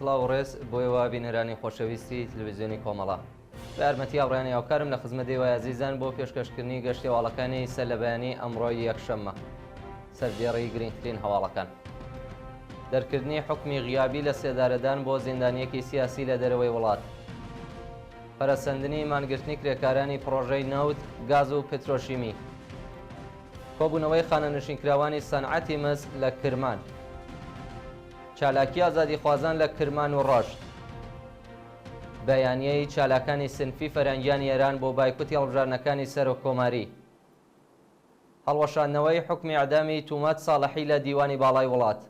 سڵاو و ڕێز بۆیەوە بینەرانی خۆشەویستی تلڤیزیۆنی کۆمەڵە بە یارمەتی هاوڕێیانی هاوکارم لە خزمەت ئێوە عەزیزان بۆ پێشکەشکردنی گەشتی هەواڵەکانی سەر لە بەیانی ئەمڕۆی یەکشەممە سەردێڕی گرنگترین هەواڵەکان دەرکردنی حکمی غیابی لە سێدارەدان بۆ زیندانیەکی سیاسی لە دەرەوەی وڵات پەرەسەندنی مانگرتنی کرێکارانی پڕۆژەی نەوت گاز و پێترۆشیمی کۆبوونەوەی خانەنشینکراوانی سەنعەتی مزگ لە کرمان چالاکی ئازادیخوازان لە کرمان و ڕۆژد بەیانیەی چالاکانی سنفی فەرهەنگیانی ئێران بۆ بایکوتی هەڵبژارنەکانی سەر و کۆماری هەڵوەشاندنەوەی حکمی ئەعدامی تومەت ساڵحی لە دیوانی باڵای وڵات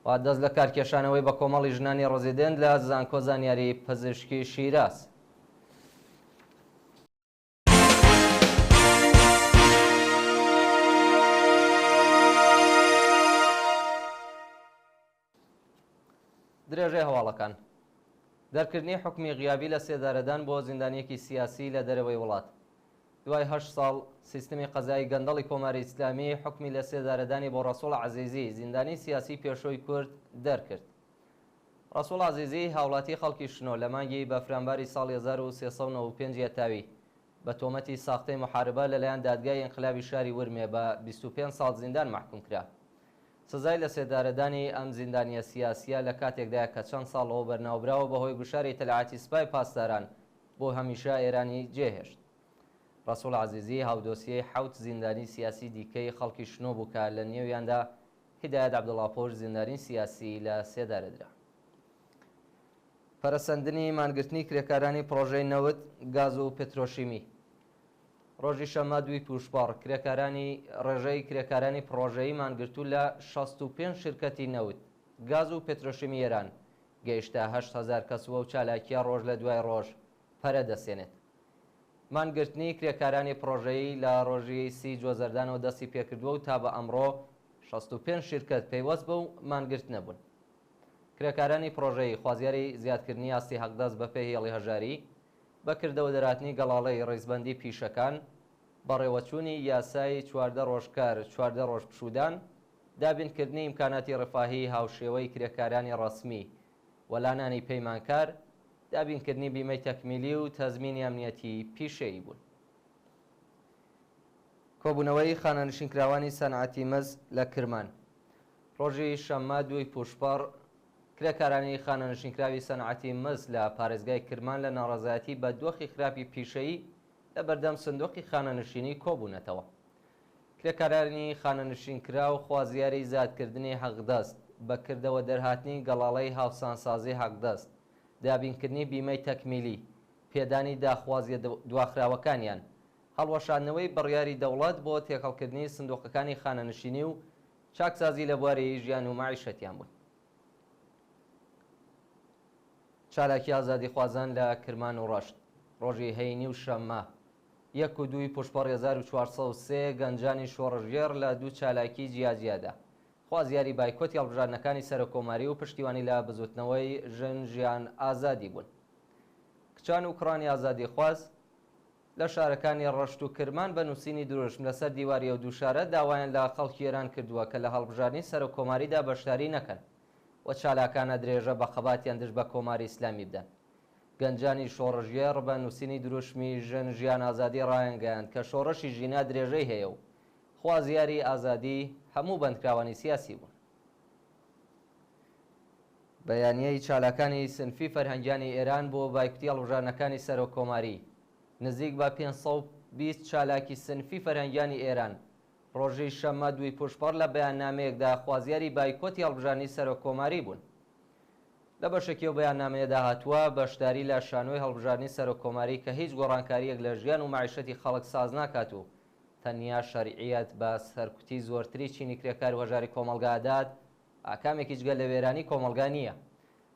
وا دەست لە کارکێشانەوەی بە کۆمەڵی ژنانی ڕۆزیدێنت لە زانکۆ زانیاری پزیشکی شیراز درێژەی هەواڵەکان دەرکردنی حکمی غیابی لە سێدارەدان بۆ زیندانیەکی سیاسی لە دەرەوەی وڵات دوای 8 ساڵ سیستمی قەزایی گەندەڵی کۆماری ئیسلامی حکمی لە سێدارەدانی بۆ ڕەسوڵ عەزیزی زیندانی سیاسی پێشۆی کورد دەرکرد. ڕەسوڵ عەزیزی هاوڵاتی خەڵکی شنۆ لە مانگی بەفرامباری ساڵی 1395 هێتاوی بە تۆمەتی ساختەی محاربە لەلایەن دادگای ئینقلابی شاری ورمێ بە 25 ساڵ زیندان محکوم کرا. سزای لە سێدارەدانی ئەم زیندانیە سیاسیە لە کاتێکدایە کە چەند ساڵەوە بەرناوبراوە بەهۆی گوشاری تەلەعاتی سوپای پاسداران بۆ هەمیشە ئێرانی جێهێشت. ڕەسوڵ عەزیزی هاودۆسیەی 7 زیندانی سیاسی دیکەی خەڵکی شنۆ بوو کە لە نێویاندا هیدایەت عەبدوڵڵاپۆش زیندانی سیاسی لە سێدارەدرا. پەرەسەندنی مانگرتنی کرێکارانی پڕۆژەی نەوت گاز و پێترۆشیمی ڕۆژی شەمە دوی پوشپەڕ ڕێژەی کرێکارانی پڕۆژەیی مانگرتوو لە 65 شرکەتی نەوت گاز و پێترۆشیمی ئێران گەیشتە 8,000 کەسوە و چالاکیە ڕۆژ لە دوای ڕۆژ پەرە دەسێنێت. مانگرتنی کرێکارانی پڕۆژەیی لە ڕۆژی 30 جۆزەردانەوە دەستی پێکردووە و تا بە ئەمڕۆ 65 شرکەت پەیوەست بە و مانگرت نەبوون. کرێکارانی پڕۆژەیی خوازیاری زیادکردنی ئاستی حەقدەست بە پێی هێڵی هەژاری بەکردەوە دەرهاتنی گەڵاڵەی ڕێزبەندی پیشەکان بەڕێوەچوونی یاسای 14 ڕۆژکار 14 ڕۆژ پشودان دابینکردنی ئیمکاناتی ڕفاهی هاوشێوەی کرێکارانی ڕەسمی وەلانانی پەیمانکار دابینکردنی بیمەی تەکمیلی و تەزمینی ئەمنیەتی پیشەیی بوون. کۆبوونەوەی خانەنشینکراوانی سەنعەتی مزگ لە کرمان ڕۆژی شەممە دوی پوشپەڕ کرێکارانی خانەنشینکراوی سەنعەتی مزگ لە پارێزگای کرمان لە ناڕەزایەتی بە دۆخی خراپی پیشەیی لە بەردەم سندوقی خانەنشینی کۆبوونەتەوە. کرێکارانی خانەنشینکرا و خوازیاری زیادکردنی حەقدەست بەکردەوە دەرهاتنی گەڵاڵەی هاوسانسازی حەقدەست دابینکردنی بیمەی تەکمیلی پێدانی داخوازیە دواخراوەکانیان هەڵوەشاندنەوەی بڕیاری دەوڵەت بۆ تێکەڵکردنی سندوقەکانی خانەنشینی و چاکسازی لە بواری ژیان و مەعیشەتیان بوون. چالاکی ئازادیخوازان لە کرمان و ڕۆژد ڕۆژی هەینی و شەممە 1 و 2 پوشپەڕ 1403 گەنجانی شۆڕژێر لە دوو چالاکی جیاجیادا خوازیاری بایکۆتی هەڵبژارنەکانی سەرۆکۆماری و پشتیوانی لە بزوتنەوەی ژن ژیان ئازادی بوون. کچان و کوڕانی ئازادیخواز لە شارەکانی ڕەشت و کرمان بە نووسینی دروشم لەسەر دیواریە و دووشارە داوایان لە خەڵکی ئێران کردووە کە لە هەڵبژارنی سەرۆکۆماریدا بەشداری نەکەن و چالاکانە درێژە بە خەباتیان دژ بە کۆماری ئیسلامی بدەن. گەنجانی شۆڕژێر بە نووسینی دروشمی ژن ژیان ئازادی ڕایەنگەیاند کە شۆڕەشی ژینا درێژەی هەیە و خوازیاری ئازادی هەموو بەندکراوانی سیاسی بوون. بەیانیەی چالاکانی سنفی فەرهەنگیانی ئێران بۆ بایکوتی هەڵبژارنەکانی سەرۆکۆماری نزیک بە 520 چالاکی سنفی فەرهەنگیانی ئێران ڕۆژی شەممە دوی پوشپەڕ لە بەیاننامەیەکدا خوازیاری بایکۆتی هەڵبژارنی سەرۆکۆماری بوون. لە بەشێکی و بەیاننامەیەدا هاتووە بەشداری لە شانۆی هەڵبژارنی سەرۆکۆماری کە هیچ گۆڕانکاریەک لە ژیان و مەعیشەتی خەڵک ساز ناکات و تەنیا شەریعەت بە سەرکوتی زۆرتری چینی کرێکار و هەژاری کۆمەلگادات ئاکامێکی جگە لە وێرانی کۆمەلگا نییە.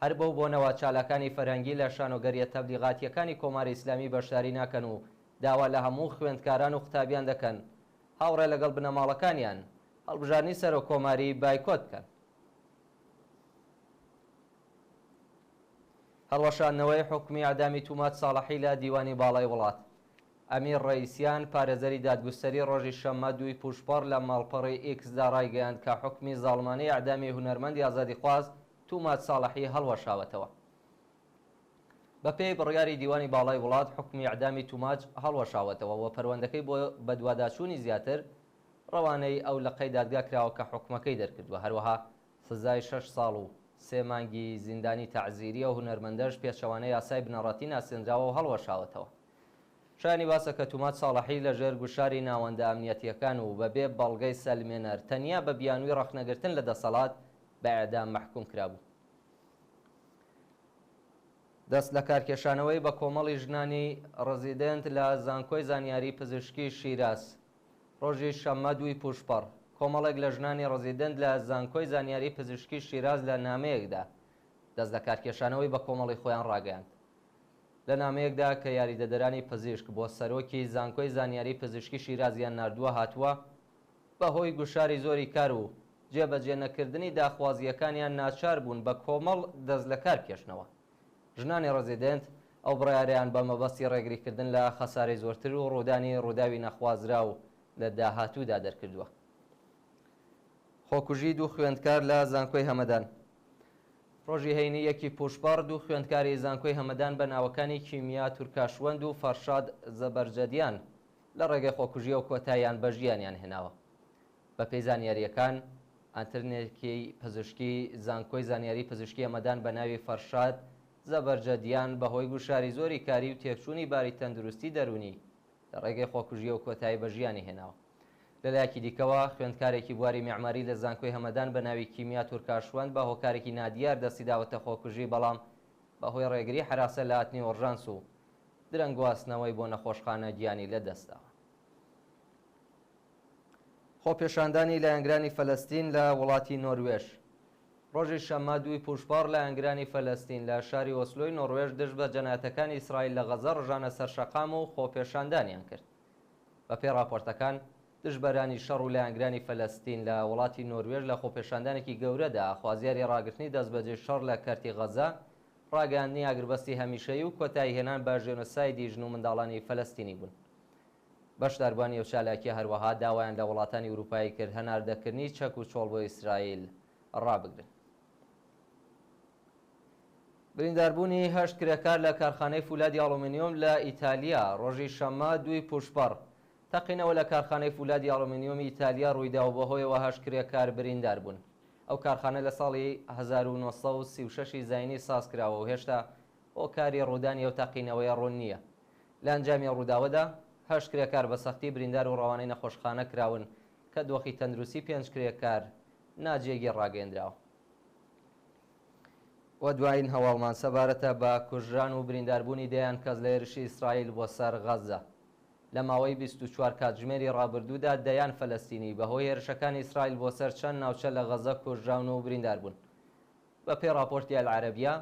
هەر بەو بۆنەوە چالاکانی فەرهەنگی لە شانۆگەریە تەبلیغاتیەکانی کۆماری ئیسلامی بەشداری ناکەن و داوا لە هەموو خوێندکاران و قوتابیان دەکەن هاوڕێ لەگەڵ بنەماڵەکانیان هەڵبژارنی سەرۆکۆماری بایکۆت بکەن. هەڵوەشاندنەوەی حکمی ئەعدامی تومەت ساڵحی لە دیوانی باڵای وڵات ئەمیر ڕەئیسیان پارێزەری دادگوستەری ڕۆژی شەممە دوی پوشپەڕ لە ماڵپەڕی ئیکسدا ڕایگەیاند کە حکمی زاڵمانەی ئەعدامی هونەرمەندی ئازادیخواز تومات ساڵحی هەڵوەشاوەتەوە. بە پێی بڕیاری دیوانی باڵای وڵات حکمی ئەعدامی توماج هەڵوەشاوەتەوە و پەروەندەکەی بۆ بە دوواداچوونی زیاتر ڕەوانەی ئەو لە قەی دادگا کراوە کە حکومەکەی دەرکردووە. هەروەها سزای 6 ساڵ و 3 مانگی زیندانی تەعزیریە و هونەرمەندەش پێچەوانەی یاسای بنەڕەتی ناسێنراوە و هەڵوەشاوەتەوە. شایانی باسە کە تومات ساڵحی لەژێر گوشاری ناوەندە ئەمنیەتیەکان و بەبێ بەڵگەی سەلمێنەر تەنیا بە بیانووی ڕەخنەگرتن لە دەسەڵات بە ئێعدام مەحکوم کرابوو. دەست لە کارکێشانەوەی بە کۆمەڵی ژنانی ڕزیدنت لە زانکۆی زانیاری پزیشکی شیراز ڕۆژی شەممە 2 پوشپەڕ کۆمەڵێک لە ژنانی ڕزیدنت لە زانکۆی زانیاری پزیشکی شیراز لە نامەیەکدا دەست لە کارکێشانەوەی بە کۆمەڵی خۆیان ڕاگەیاند. لە نامەیەکدا کە یاریدەدەرانی پزیشک بۆ سەرۆکی زانکۆی زانیاری پزیشکی شیرازیان نردووە هاتووە بەهۆی گوشاری زۆری کار و جێبەجێ نەکردنی داخوازیەکانیان ناچار بوون بە کۆمەڵ دەست لە کار کێشنەوە. ژنانی ڕزیدنت ئەو بڕیاریان بە مەبەستی ڕێگریکردن لە خەسارەی زۆرتر و ڕوودانی ڕووداوی نەخوازرا و لە داهاتوودا دەرکردووە. خۆکوژی 2 خوێندکار لە زانکۆی هەمەدان ڕۆژی هەینی 1 پوشپەڕ 2 خوێندکاری زانکۆی هەمەدان بە ناوەکانی کیمیا تورکاشوەند و فەرشاد زەبەرجەدیان لە ڕێگەی خۆکوژی و کۆتاییان بە ژیانیان هێناوە. بە پێی زانیاریەکان ئەنترنێکی پزیشکی زانکۆی زانیاری پزیشکی هەمەدان بە ناوی فەرشاد زەبەرجەدیان بەهۆی گوشاری زۆری کاری و تێکچوونی باری تەندروستی دەرونی لە ڕێگەی خۆکوژی و کۆتایی بە ژیانی هێناوە. لەلایەکی دیکەوە خوێندکارێکی بواری میعماری لە زانکۆی هەمەدان بە ناوی کیمیا تورکاشوەند بە هۆکارێکی نادیار دەستی داوەتە خۆکوژی بەڵام بەهۆی ڕێگری حراسە لە هاتنی ئۆرژانس و درەنگواستنەوەی بۆ نەخۆشخانە گیانی لەدەستداوە. خۆپێشاندانی لایەنگرانی فەلەستین لە وڵاتی نۆروێژ ڕۆژی شەممە 2 پوشپەڕ لایەنگرانی فەلەستین لە شاری ئۆسلۆی نۆروێژ دژ بە جەنایەتەکانی ئیسرائیل لە غەزە ڕژانە سەرشەقام و خۆپێشاندانیان کرد. بە پێی راپۆرتەکان دژبەرانی شەڕ و لایەنگرانی فەلەستین لە وڵاتی نۆروێژ لە خۆپێشاندانێکی گەورەدا خوازیاری ڕاگررتنی دەستبەجێ شەڕ لە کەرتی غەزە ڕاگەاندنی ئاگربەستی هەمیشەیی و کۆتایی هێنان بە ژێنۆسایدی ژن و منداڵانی فەلەستینی بوون. بەشداربوانی ئەو چالاکیە هەروەها داوایان لە وڵاتانی ئوروپایی کرد هەناردەکردنی چەک و چۆڵ بۆ ئیسرائیل ڕابگرن. برینداربوونی 8 کرێکار لە کارخانەی فولادی ئاڵومینیۆم لە ئیتالیا ڕۆژی شەممە 2 پوشپەڕ تەقینەوە لە کارخانەی فولادی ئاڵومینیۆمی ئیتالیا ڕوویدا و بەهۆیەوە 8 کرێکار بریندار بوون. ئەو کارخانە لە ساڵی 1936 زاینی سازکراوە و هێشتا هۆکاری ڕوودانی ئەو تەقینەوەی ڕوون نییە. لە ئەنجامی ڕووداوەدا 8 کرێکار بە سەختی بریندار و ڕەوانەی نەخۆشخانە کراون کە دۆخی تەندروستی 5 کرێکار ناجێگی ڕاگەیەندراوە. و دوایین هەواڵمان سەبارەتە بە کوژران و برینداربوونی دەیان کەس لە هێرشی ئیسرائیل بۆ سەر غەزە. لە ماوەی 24 کاتژمێری ڕابردوودا دەیان فەلەستینی بەهۆی هێرشەکانی ئیسرائیل بۆ سەر چەند ناوچە لە غەزە کوژراون و بریندار بوون. بە پێی راپۆرتی ئەلعەرەبیە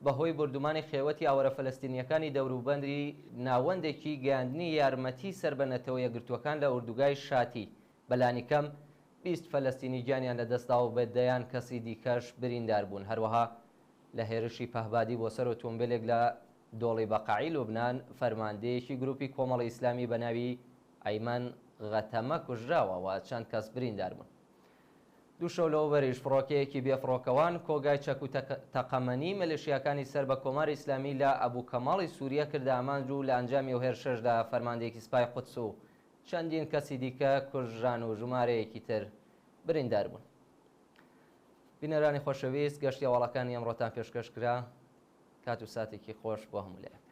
بەهۆی بردومانی خێوەتی ئاوەرە فەلەستینیەکانی دەوروبەندی ناوەندێکی گەیاندنی یارمەتی سەربەنەتەوە یەکگرتووەکان لە ئوردوگای شاتی بەلانی کەم 20 فەلەستینی گیانیان لەدەستداوە بە دەیان کەسی دیکەش بریندار بوون. هەروەها لە هێرشی پەهبادی بۆ سەر ئۆتۆمبیلێک لە دۆڵی بەقاعی لوبنان فەرماندەیەکی گروپی کۆمەڵی ئیسلامی بە ناوی ئەیمەن غەتەمە کوژراوە و چەند کەس بریندار بوون. دوو شەو لەوە بەریش فڕۆکەیەکی بێفڕۆکەوان کۆگای چەک و تەقەمەنی مەلیشیاکانی سەر بە کۆماری ئیسلامی لە ئەبوو کەماڵی سووریە کردە ئامانج و لە ئەنجامی و هێرشەشدا فەرماندەیەکی سپای قودس و چەندین کەسی دیکە کوژران و ژمارەیەکی تر بریندار بوون. بینەرانی خۆشەویست گەشتی هەواڵەکانی ئەمڕۆتان پێشکەش کرا. کات و ساتێکی خۆش بۆ هەموو لایەک.